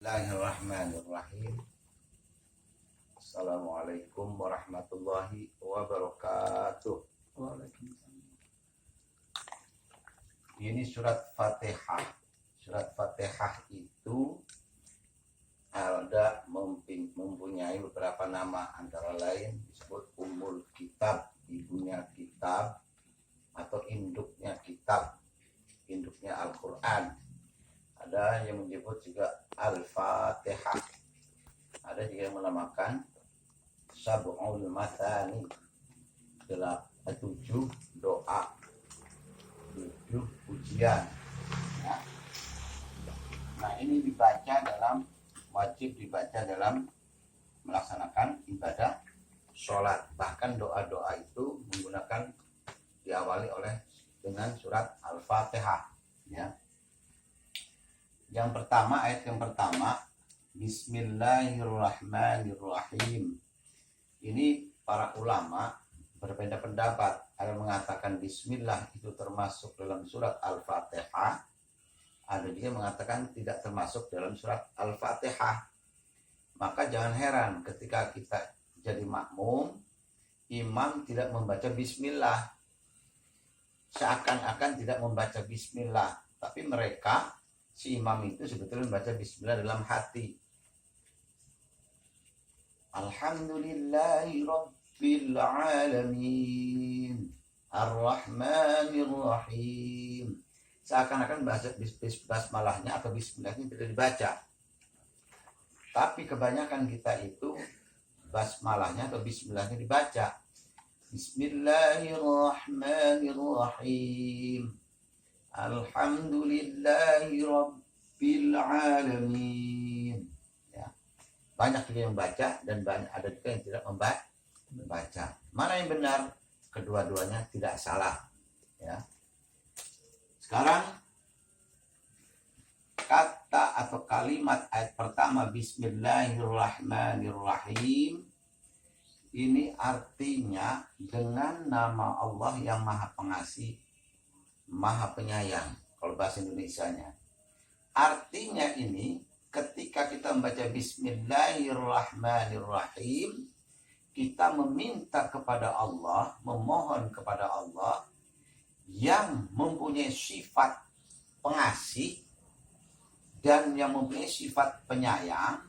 Bismillahirrahmanirrahim. Assalamualaikum warahmatullahi wabarakatuh. Ini surat Fatihah. Surat Fatihah itu ada mempunyai beberapa nama, antara lain disebut Ummul Kitab, ibunya kitab, atau induknya kitab, induknya Al-Quran. Ada yang menyebut juga Al-Fatihah. Ada juga yang menamakan Sab'ul Mathani, 7 doa, 7 pujian. Nah, ini wajib dibaca dalam melaksanakan ibadah sholat. Bahkan doa-doa itu diawali dengan surat Al-Fatihah. Ya. Ayat yang pertama, Bismillahirrahmanirrahim. Ini para ulama berbeda pendapat. Ada yang mengatakan Bismillah itu termasuk dalam surat Al-Fatihah. Ada juga yang mengatakan tidak termasuk dalam surat Al-Fatihah. Maka jangan heran ketika kita jadi makmum, imam tidak membaca Bismillah, seakan-akan tidak membaca Bismillah. Tapi si imam itu sebetulnya membaca Bismillah dalam hati. Alhamdulillahi Rabbil Alamin Ar-Rahmanir-Rahim. Seakan-akan bahasa basmalahnya atau bismillahnya tidak dibaca. Tapi kebanyakan kita itu basmalahnya atau bismillahnya dibaca. Bismillahirrahmanirrahim. Alhamdulillahi Rabbil Alamin. Ya. Banyak juga yang membaca dan ada juga yang tidak membaca. Mana yang benar? Kedua-duanya tidak salah. Ya. Sekarang kata atau kalimat ayat pertama Bismillahirrahmanirrahim ini artinya dengan nama Allah yang Maha Pengasih, Maha Penyayang, kalau bahasa Indonesianya. Artinya ini ketika kita membaca Bismillahirrahmanirrahim, kita meminta kepada Allah, memohon kepada Allah yang mempunyai sifat pengasih dan yang mempunyai sifat penyayang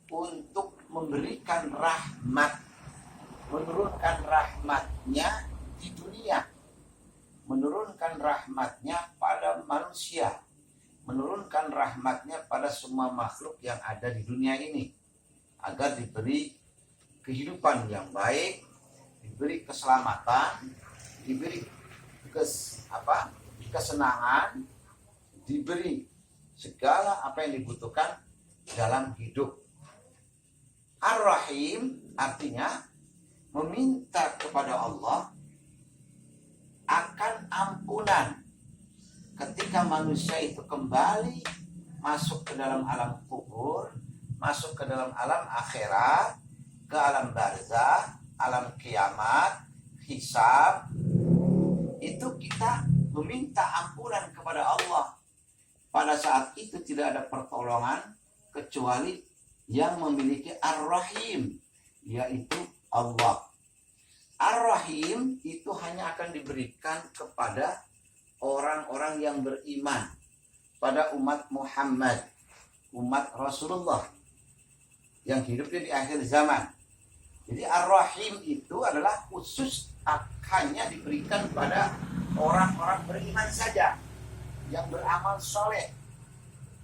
untuk memberikan rahmat, menurunkan rahmatnya di dunia, menurunkan rahmatnya pada manusia, menurunkan rahmatnya pada semua makhluk yang ada di dunia ini, agar diberi kehidupan yang baik, diberi keselamatan, diberi kesenangan, diberi segala apa yang dibutuhkan dalam hidup. Ar-Rahim artinya meminta kepada Allah akan ampunan ketika manusia itu kembali masuk ke dalam alam kubur, masuk ke dalam alam akhirat, ke alam barzah, alam kiamat, hisab. Itu kita meminta ampunan kepada Allah. Pada saat itu tidak ada pertolongan kecuali yang memiliki Ar-Rahim, yaitu Allah. Ar-Rahim itu hanya akan diberikan kepada orang-orang yang beriman pada umat Muhammad, umat Rasulullah yang hidupnya di akhir zaman. Jadi Ar-Rahim itu adalah khusus hanya diberikan pada orang-orang beriman saja, yang beramal soleh,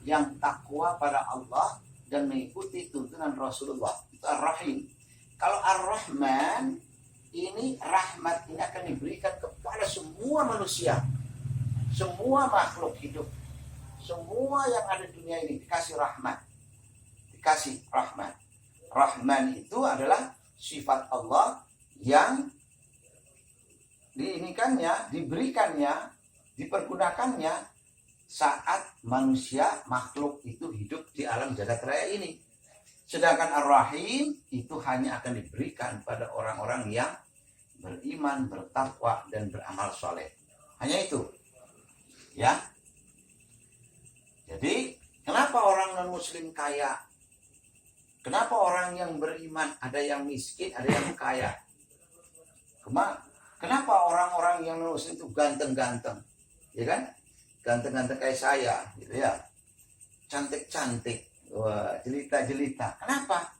yang takwa pada Allah dan mengikuti tuntunan Rasulullah. Itu Ar-Rahim. Kalau Ar-Rahman, ini rahmat ini akan diberikan kepada semua manusia, semua makhluk hidup, semua yang ada di dunia ini dikasih rahmat, dikasih rahmat. Rahman itu adalah sifat Allah yang diberikannya, dipergunakannya saat manusia makhluk itu hidup di alam jagat raya ini. Sedangkan Ar-Rahim itu hanya akan diberikan pada orang-orang yang beriman, bertakwa, dan beramal soleh. Hanya itu. Ya. Jadi Kenapa orang non-muslim kaya? Kenapa orang yang beriman ada yang miskin, ada yang kaya? Kenapa orang-orang yang non-muslim itu ganteng-ganteng? Ya kan? Ganteng-ganteng kayak saya, gitu ya. Cantik-cantik, wah, jelita-jelita. Kenapa?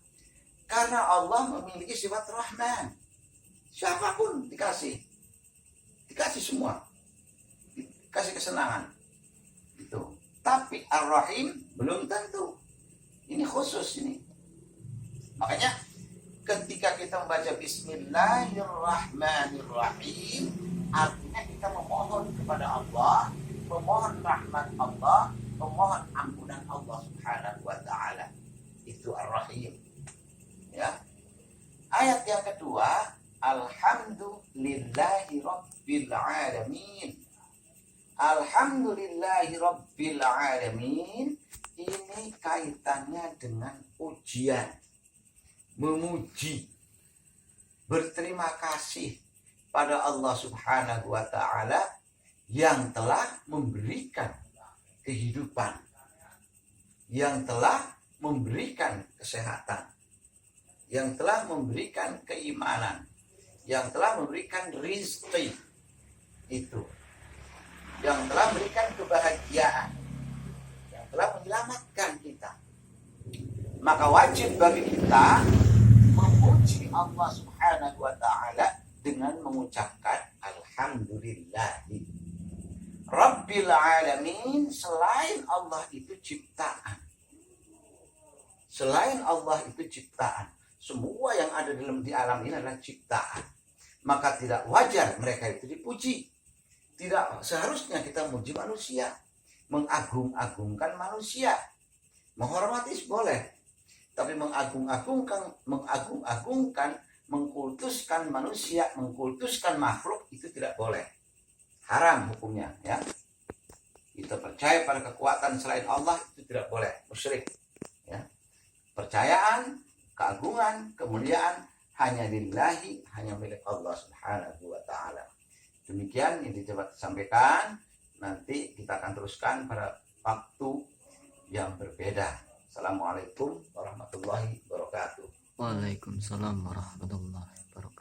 Karena Allah memiliki sifat Rahman. Siapapun dikasih semua, dikasih kesenangan. Gitu. Tapi Ar-Rahim belum tentu. Ini khusus ini. Makanya ketika kita membaca Bismillahirrahmanirrahim, artinya kita memohon kepada Allah, memohon rahmat Allah, memohon ampunan Allah Subhanahu wa taala. Itu Ar-Rahim. Ya. Ayat yang kedua, Alhamdulillahi Rabbil Alamin. Alhamdulillahi Rabbil Alamin. Ini kaitannya dengan ujian, memuji, berterima kasih pada Allah Subhanahu wa taala yang telah memberikan kehidupan, yang telah memberikan kesehatan, yang telah memberikan keimanan, yang telah memberikan rizki itu, yang telah memberikan kebahagiaan, yang telah menyelamatkan kita. Maka wajib bagi kita memuji Allah Subhanahu wa taala dengan mengucapkan alhamdulillahi Rabbil Alamin. Selain Allah itu ciptaan. Selain Allah itu ciptaan. Semua yang ada di alam ini adalah ciptaan. Maka tidak wajar mereka itu dipuji. Tidak seharusnya kita memuji manusia, mengagung-agungkan manusia. Menghormati boleh, tapi mengagung-agungkan, mengkultuskan manusia, mengkultuskan makhluk itu tidak boleh. Haram hukumnya, ya. Kita percaya pada kekuatan selain Allah itu tidak boleh, musyrik. Ya. Percayaan, keagungan, kemuliaan hanya lillahi, hanya milik Allah Subhanahu wa taala. Demikian yang coba disampaikan. Nanti kita akan teruskan pada waktu yang berbeda. Assalamualaikum warahmatullahi wabarakatuh. Waalaikumsalam warahmatullahi wabarakatuh.